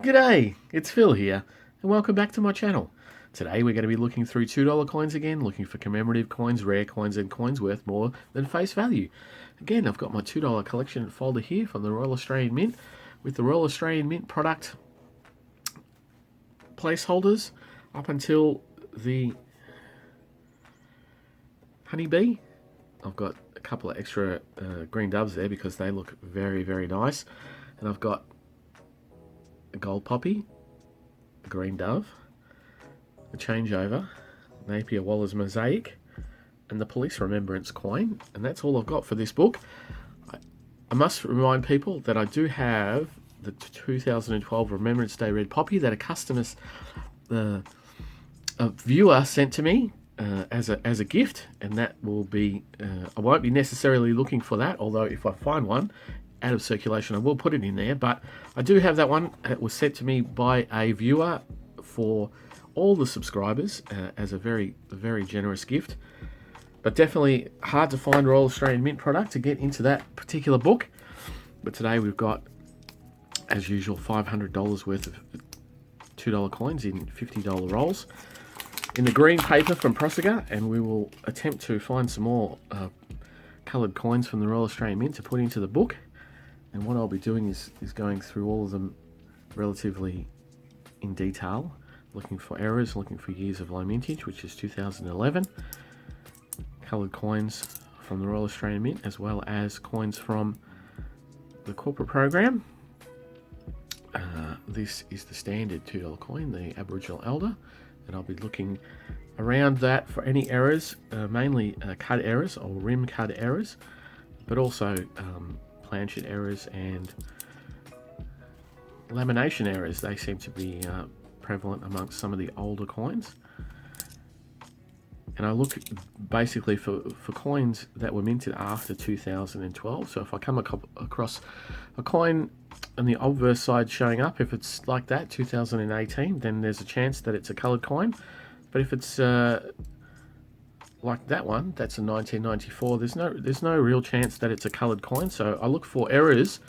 G'day, it's Phil here, and welcome back to my channel. Today we're going to be looking through $2 coins again, looking for commemorative coins, rare coins, and coins worth more than face value. Again, I've got my $2 collection folder here from the Royal Australian Mint, with the Royal Australian Mint product placeholders up until the honeybee. I've got a couple of extra green doves there because they look very, very nice. And I've got a gold poppy, a green dove, a changeover, Napier Waller's mosaic, and the police remembrance coin. And that's all I've got for this book. I must remind people that I do have the 2012 Remembrance Day Red Poppy that a customer, a viewer sent to me as a gift, and that will be, I won't be necessarily looking for that, although if I find one out of circulation I will put it in there. But I do have that one. It was sent to me by a viewer for all the subscribers as a very, very generous gift. But definitely hard to find Royal Australian Mint product to get into that particular book. But today we've got, as usual, $500 worth of $2 coins in $50 rolls in the green paper from Prosegur, and we will attempt to find some more coloured coins from the Royal Australian Mint to put into the book. And what I'll be doing is going through all of them relatively in detail, looking for errors, looking for years of low mintage, which is 2011, coloured coins from the Royal Australian Mint, as well as coins from the corporate program. This is the standard $2 coin, the Aboriginal Elder, and I'll be looking around that for any errors, mainly cud errors or rim cud errors, but also planchet errors and lamination errors. They seem to be prevalent amongst some of the older coins. And I look basically for coins that were minted after 2012. So if I come across a coin on the obverse side showing up, if it's like that, 2018, then there's a chance that it's a coloured coin. But if it's like that one, that's a 1994, there's no real chance that it's a coloured coin. So I look for errors,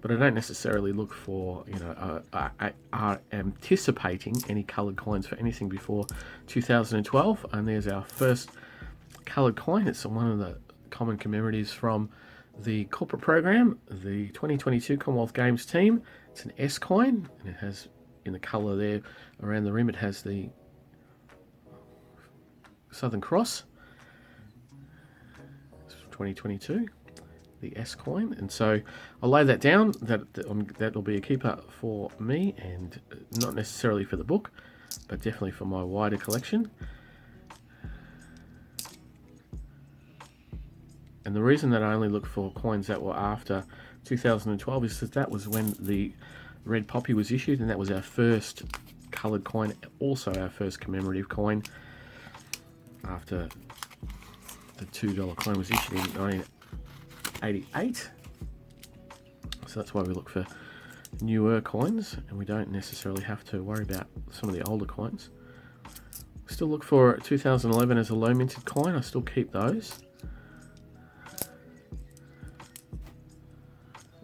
but I don't necessarily look for, are anticipating any coloured coins for anything before 2012. And there's our first coloured coin. It's one of the common commemoratives from the corporate program, the 2022 Commonwealth Games team. It's an S coin, and it has, in the colour there around the rim, it has the Southern Cross. It's 2022. The S coin, and so I'll lay that down. That'll be a keeper for me, and not necessarily for the book, but definitely for my wider collection. And the reason that I only look for coins that were after 2012 is that was when the Red Poppy was issued, and that was our first coloured coin, also our first commemorative coin after the $2 coin was issued in 1988. So that's why we look for newer coins, and we don't necessarily have to worry about some of the older coins. Still look for 2011 as a low minted coin. I still keep those.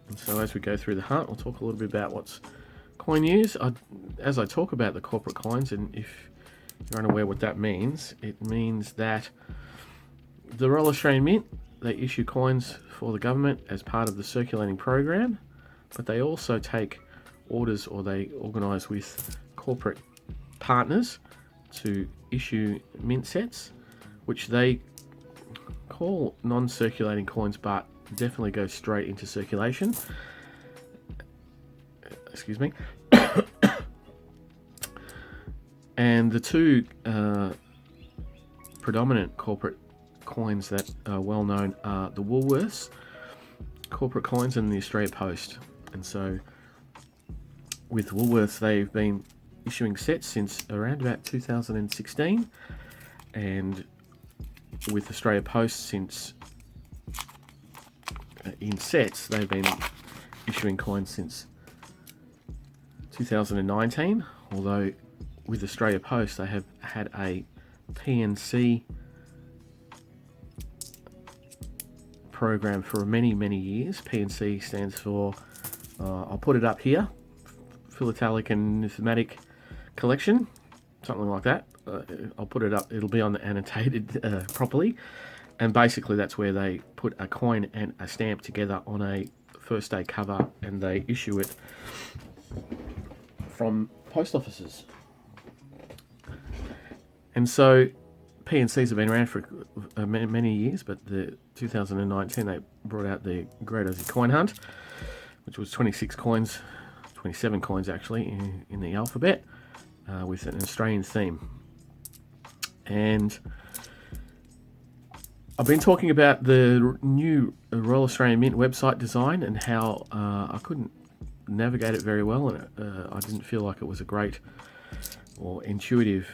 And so as we go through the hunt, we'll talk a little bit about what's coin use. As I talk about the corporate coins, and if you're unaware what that means, it means that the Royal Australian Mint, they issue coins for the government as part of the circulating program, but they also take orders, or they organise with corporate partners to issue mint sets, which they call non-circulating coins, but definitely go straight into circulation. Excuse me. And the two predominant corporate coins that are well known are the Woolworths corporate coins and the Australia Post. And so with Woolworths, they've been issuing sets since around about 2016, and with Australia Post, since in sets, they've been issuing coins since 2019, although with Australia Post they have had a PNC program for many years. PNC stands for, I'll put it up here philatelic and numismatic collection, something like that. I'll put it up. It'll be on the annotated properly. And basically that's where they put a coin and a stamp together on a first day cover, and they issue it from post offices. And so P&Cs have been around for many years, but the 2019 they brought out the Great Aussie Coin Hunt, which was 26 coins, 27 coins actually, in the alphabet, with an Australian theme. And I've been talking about the new Royal Australian Mint website design and how I couldn't navigate it very well, and I didn't feel like it was a great or intuitive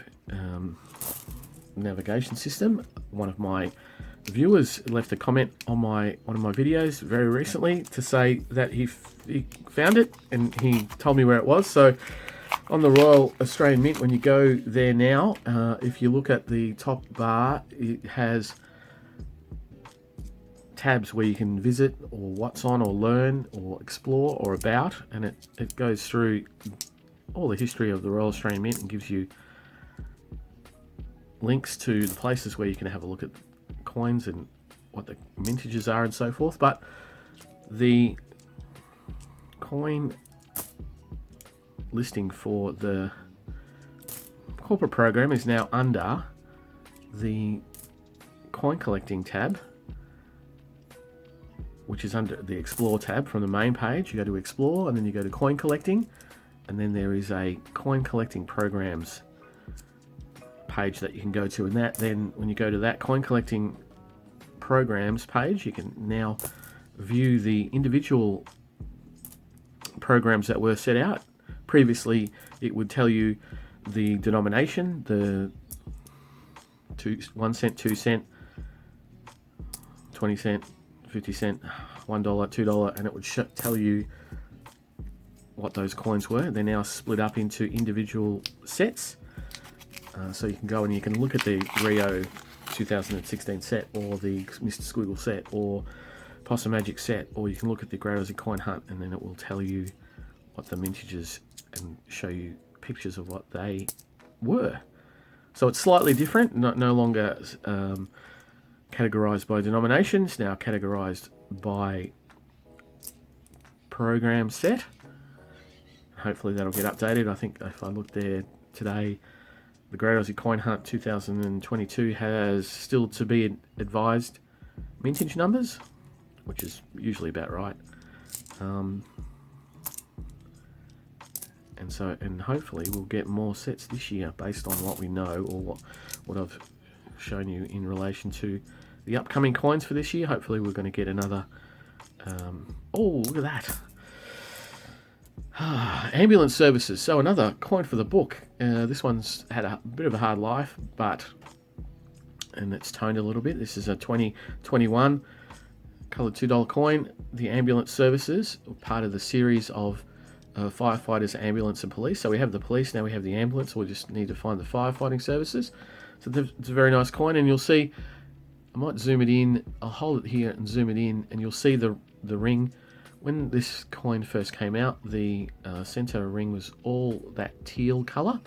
navigation system. One of my viewers left a comment on one of my videos very recently to say that he found it, and he told me where it was. So on the Royal Australian Mint, when you go there now, if you look at the top bar, it has tabs where you can visit, or what's on, or learn, or explore, or about, and it goes through all the history of the Royal Australian Mint and gives you links to the places where you can have a look at coins and what the mintages are and so forth. But the coin listing for the corporate program is now under the coin collecting tab, which is under the Explore tab from the main page. You go to Explore, and then you go to Coin Collecting, and then there is a Coin Collecting Programs page that you can go to. And that, then when you go to that Coin Collecting Programs page, you can now view the individual programs that were set out. Previously, it would tell you the denomination, the 1 cent, 2 cent, 20 cent, 50 cent, $1, $2, and it would tell you what those coins were. They're now split up into individual sets, so you can go and you can look at the Rio 2016 set, or the Mr. Squiggle set, or Possum Magic set, or you can look at the Great Aussie Coin Hunt, and then it will tell you what the mintages and show you pictures of what they were. So it's slightly different, no longer categorized by denominations, now categorized by program set. Hopefully that'll get updated. I think if I look there today, the Great Aussie Coin Hunt 2022 has still to be advised mintage numbers, which is usually about right. And hopefully we'll get more sets this year based on what we know, or what I've shown you in relation to the upcoming coins for this year. Hopefully we're going to get another oh, look at that. Ambulance services. So another coin for the book. This one's had a bit of a hard life, and it's toned a little bit. This is a 2021 coloured $2 coin. The ambulance services, part of the series of firefighters, ambulance and police. So we have the police, now we have the ambulance. We just need to find the firefighting services. So it's a very nice coin, and you'll see, I might zoom it in. I'll hold it here and zoom it in, and you'll see the ring. When this coin first came out, the center ring was all that teal color,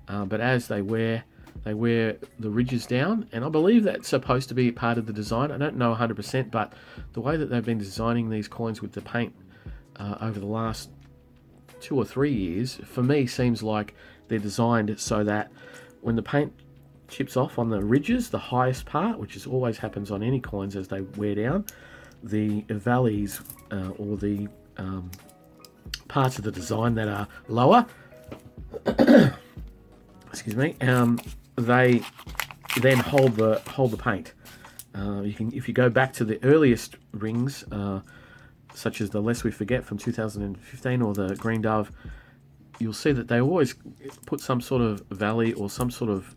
but as they wear the ridges down, and I believe that's supposed to be part of the design. I don't know 100%, but the way that they've been designing these coins with the paint over the last 2 or 3 years, for me, seems like they're designed so that when the paint chips off on the ridges, the highest part, which is always happens on any coins as they wear down, the valleys or the parts of the design that are lower, excuse me, they then hold the paint. If you go back to the earliest rings, such as the Lest We Forget from 2015 or the Green Dove, you'll see that they always put some sort of valley or some sort of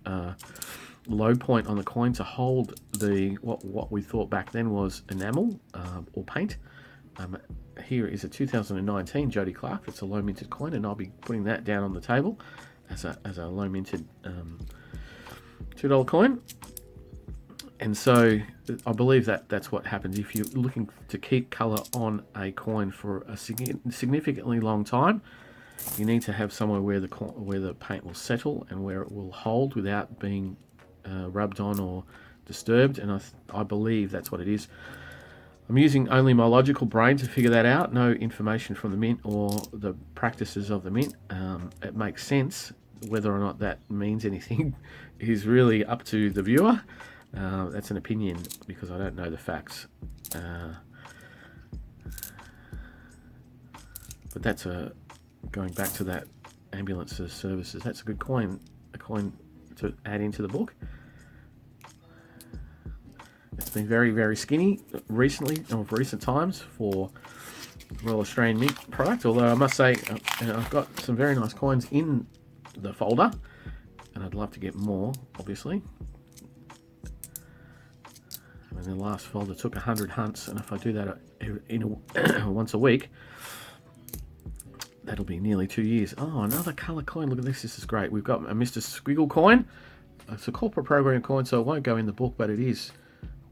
low point on the coin to hold the what we thought back then was enamel or paint. Here is a 2019 Jody Clark. It's a low minted coin, and I'll be putting that down on the table as a low minted $2 coin. And so I believe that's what happens if you're looking to keep colour on a coin for a significantly long time. you need to have somewhere where the paint will settle and where it will hold without being rubbed on or disturbed, and I believe that's what it is. I'm using only my logical brain to figure that out, no information from the mint or the practices of the mint. It makes sense. Whether or not that means anything is really up to the viewer. That's an opinion because I don't know the facts. But that's going back to that ambulances services. That's a good coin, a coin to add into the book. It's been very, very skinny recently, of recent times, for Royal Australian Mint product. Although I must say, I've got some very nice coins in the folder, and I'd love to get more, obviously. And the last folder took 100 hunts, and if I do that once a week, that'll be nearly 2 years. Oh, another colour coin. Look at this. This is great. We've got a Mr. Squiggle coin. It's a corporate program coin, so it won't go in the book, but it is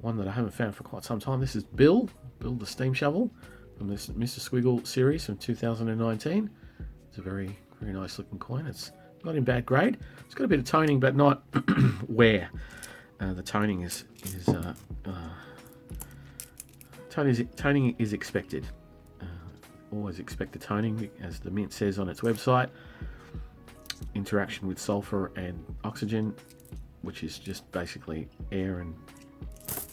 one that I haven't found for quite some time. This is Bill the Steam Shovel from this Mr. Squiggle series from 2019. It's a very, very nice looking coin. It's not in bad grade. It's got a bit of toning, but not wear. The toning toning is expected. Always expect the toning, as the mint says on its website. Interaction with sulfur and oxygen, which is just basically air and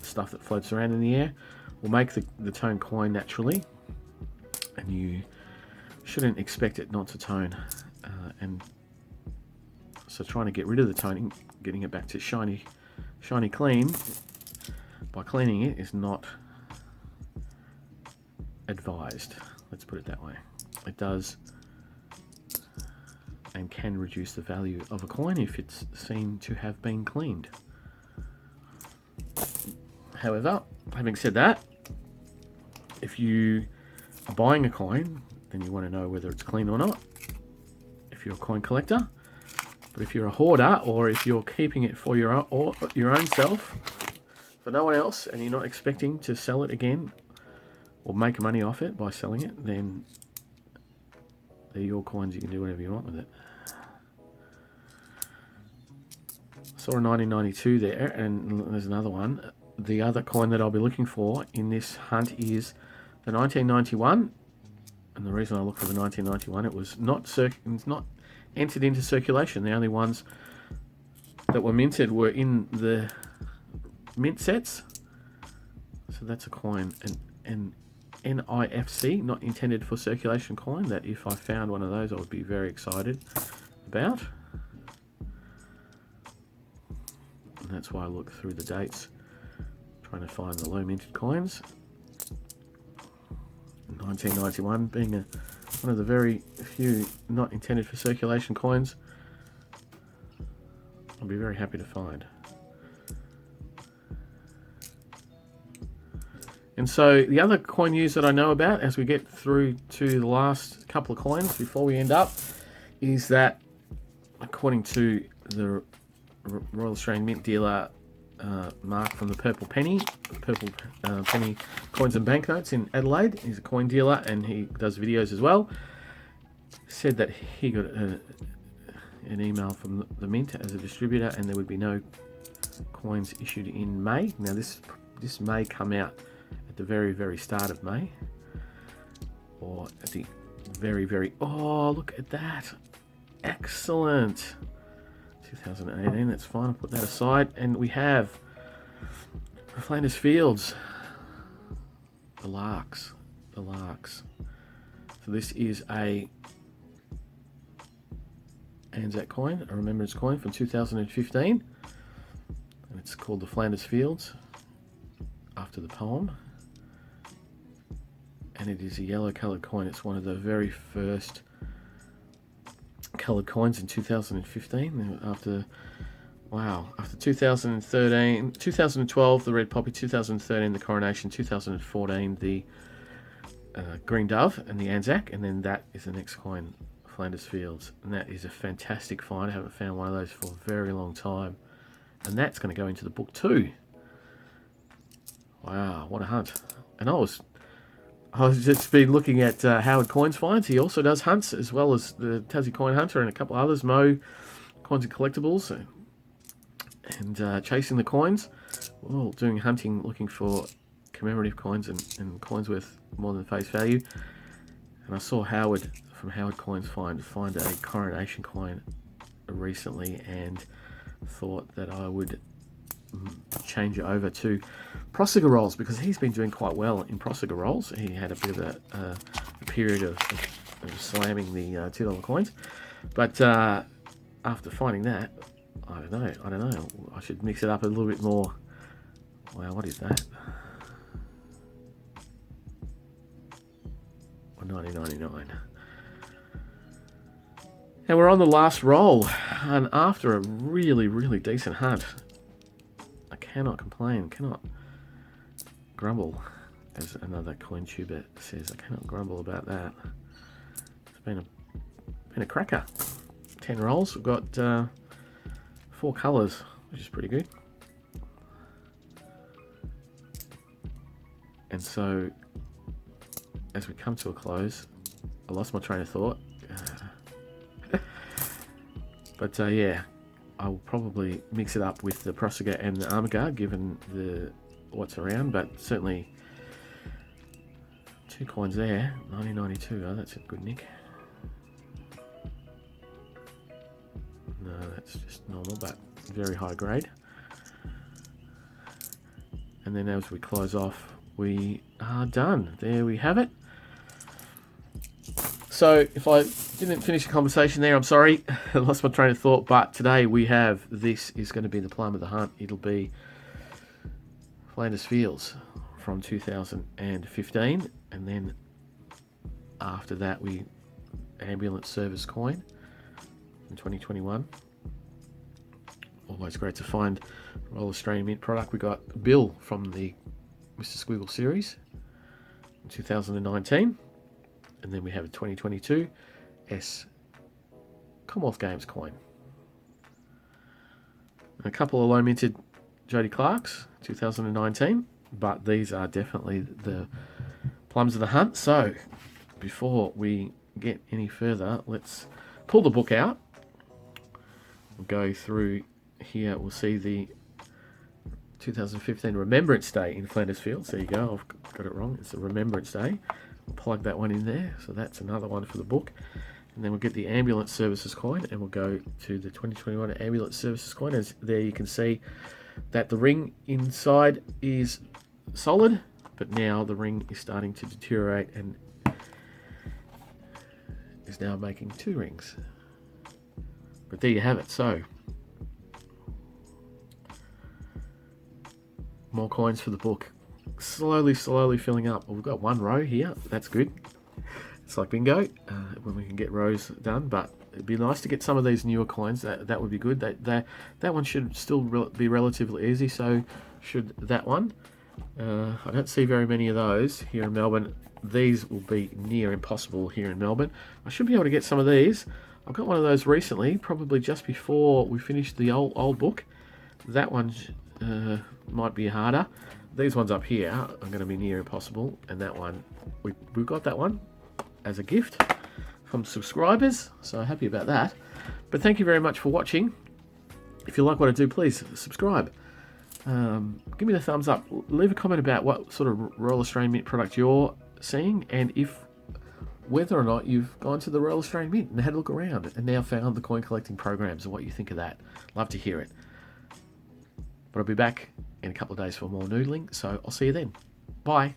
stuff that floats around in the air, will make the tone coin naturally, and you shouldn't expect it not to tone. And so trying to get rid of the toning, getting it back to shiny clean by cleaning it is not advised. Let's put it that way. It does and can reduce the value of a coin if it's seen to have been cleaned. However, having said that, if you are buying a coin, then you want to know whether it's clean or not, if you're a coin collector. But if you're a hoarder, or if you're keeping it for your own self, for no one else, and you're not expecting to sell it again or make money off it by selling it, then they're your coins. You can do whatever you want with it. Saw a 1992 there, and there's another one. The other coin that I'll be looking for in this hunt is the 1991. And the reason I look for the 1991, it was not entered into circulation. The only ones that were minted were in the mint sets. So that's a coin, an NIFC, not intended for circulation coin, that if I found one of those, I would be very excited about. And that's why I look through the dates, trying to find the low minted coins. 1991 being one of the very few not intended for circulation coins, I'll be very happy to find. And so the other coin news that I know about as we get through to the last couple of coins before we end up is that, according to the Royal Australian Mint dealer Mark from the Purple Penny Coins and Banknotes in Adelaide, he's a coin dealer and he does videos as well, said that he got an email from the Mint as a distributor, and there would be no coins issued in May. Now this may come out at the very, very start of May, or at the very, very, oh, look at that, excellent, 2018. That's fine, I'll put that aside. And we have the Flanders Fields, the larks. So this is a Anzac coin, a remembrance coin from 2015, and it's called the Flanders Fields after the poem, and it is a yellow coloured coin. It's one of the very first coloured coins in 2015. After 2013, 2012 the red poppy, 2013 the coronation, 2014 the green dove and the Anzac, and then that is the next coin, Flanders Fields, and that is a fantastic find. I haven't found one of those for a very long time, and that's going to go into the book too. Wow, what a hunt. And I I've just been looking at Howard Coins finds. He also does hunts, as well as the Tassie Coin Hunter and a couple others, Mo Coins and Collectibles, and Chasing the Coins. All doing hunting, looking for commemorative coins and coins worth more than face value. And I saw Howard from Howard Coins find a coronation coin recently, and thought that I would change it over to Prosegur rolls, because he's been doing quite well in Prosegur rolls. He had a bit of a period of slamming the $2 coins, but after finding that, I don't know. I should mix it up a little bit more. Wow, what is that? $19.99. And we're on the last roll, and after a really, really decent hunt, I cannot complain, cannot grumble, as another coin tuber says. I cannot grumble about that. It's been a cracker. 10 rolls. We've got 4 colours, which is pretty good. And so, as we come to a close, I lost my train of thought. But yeah, I will probably mix it up with the Prosegur and the Armor Guard, given what's around. But certainly, 2 coins there, 1992. Oh, that's a good nick. No, that's just normal, but very high grade. And then as we close off, we are done. There we have it. So if I didn't finish the conversation there, I'm sorry. I lost my train of thought. But today we have, this is going to be the plum of the hunt. It'll be Flanders Fields from 2015. And then after that, we ambulance service coin in 2021. Always great to find Royal Australian Mint product. We got Bill from the Mr. Squiggle series in 2019. And then we have a 2022 Commonwealth Games coin. And a couple of low minted Jody Clarks, 2019. But these are definitely the plums of the hunt. So before we get any further, let's pull the book out. We'll go through here. We'll see the 2015 Remembrance Day in Flanders Fields. There you go. I've got it wrong. It's a Remembrance Day. Plug that one in there, so that's another one for the book. And then we'll get the ambulance services coin, and we'll go to the 2021 ambulance services coin. As there you can see that the ring inside is solid, but now the ring is starting to deteriorate and is now making 2 rings. But there you have it. So more coins for the book. Slowly filling up. Well, we've got 1 row here. That's good. It's like bingo when we can get rows done. But it'd be nice to get some of these newer coins. That would be good. That one should still be relatively easy. So should that one. I don't see very many of those here in Melbourne. These will be near impossible here in Melbourne. I should be able to get some of these. I've got one of those recently, probably just before we finished the old book. That one might be harder. These ones up here are going to be near impossible, and that one, we got that one as a gift from subscribers, so happy about that. But thank you very much for watching. If you like what I do, please subscribe. Give me the thumbs up. Leave a comment about what sort of Royal Australian Mint product you're seeing, and whether or not you've gone to the Royal Australian Mint and had a look around and now found the coin collecting programs and what you think of that. Love to hear it. But I'll be back in a couple of days for more noodling, so I'll see you then. Bye.